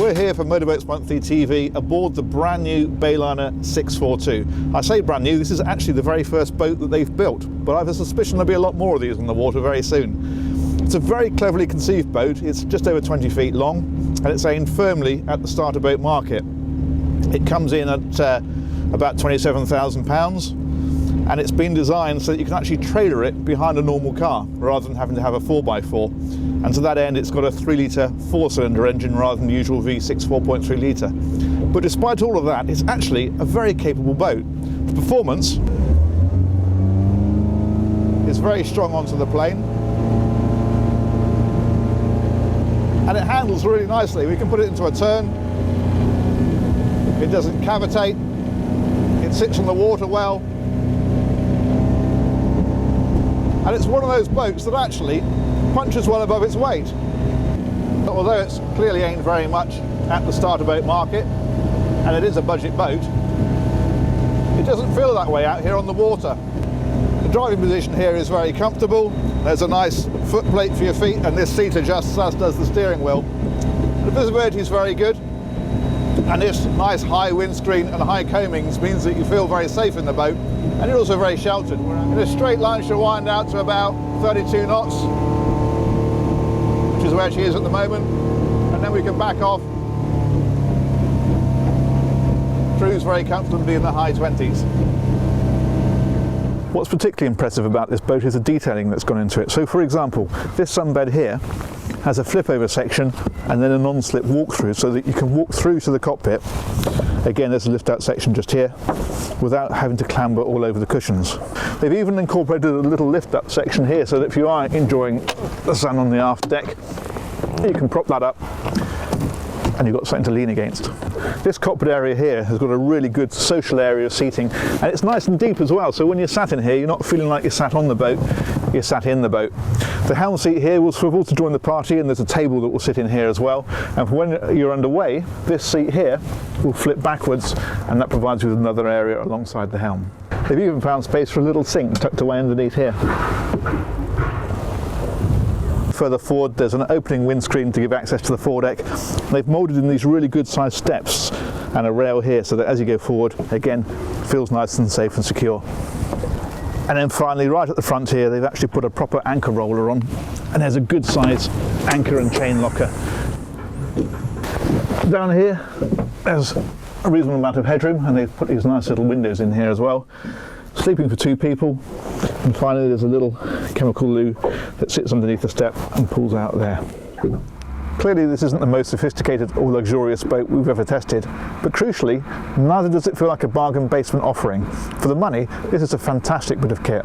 We're here for Motorboats Monthly TV aboard the brand new Bayliner 642. I say brand new, this is actually the very first boat that they've built, but I have a suspicion there'll be a lot more of these on the water very soon. It's a very cleverly conceived boat. It's just over 20 feet long and it's aimed firmly at the starter boat market. It comes in at about £27,000 and it's been designed so that you can actually trailer it behind a normal car rather than having to have a 4x4. And to that end it's got a 3-litre 4-cylinder engine rather than the usual V6 4.3 litre. But despite all of that, it's actually a very capable boat. The performance is very strong onto the plane and it handles really nicely. We can put it into a turn, it doesn't cavitate, it sits on the water well, and it's one of those boats that actually punches well above its weight. Although it's clearly aimed very much at the starter boat market, and it is a budget boat, it doesn't feel that way out here on the water. The driving position here is very comfortable. There's a nice footplate for your feet, and this seat adjusts as does the steering wheel. The visibility is very good, and this nice high windscreen and high coamings means that you feel very safe in the boat, and you're also very sheltered. In a straight line she'll wind out to about 32 knots, which is where she is at the moment, and then we can back off, cruise very comfortably in the high 20s. What's particularly impressive about this boat is the detailing that's gone into it. So for example, this sunbed here has a flip over section and then a non-slip walk-through so that you can walk through to the cockpit. Again, there's a lift-out section just here without having to clamber all over the cushions. They've even incorporated a little lift-up section here so that if you are enjoying the sun on the aft deck, you can prop that up and you've got something to lean against. This cockpit area here has got a really good social area seating, and it's nice and deep as well, so when you're sat in here you're not feeling like you're sat on the boat, you're sat in the boat. The helm seat here will swivel to join the party, and there's a table that will sit in here as well, and when you're underway this seat here will flip backwards and that provides you with another area alongside the helm. They've even found space for a little sink tucked away underneath here. Further forward there's an opening windscreen to give access to the foredeck. They've moulded in these really good sized steps and a rail here so that as you go forward, again, feels nice and safe and secure. And then finally, right at the front here, they've actually put a proper anchor roller on, and there's a good size anchor and chain locker. Down here there's a reasonable amount of headroom, and they've put these nice little windows in here as well. Sleeping for 2 people, and finally there's a little chemical loo that sits underneath the step and pulls out there. Clearly this isn't the most sophisticated or luxurious boat we've ever tested, but crucially, neither does it feel like a bargain basement offering. For the money, this is a fantastic bit of kit.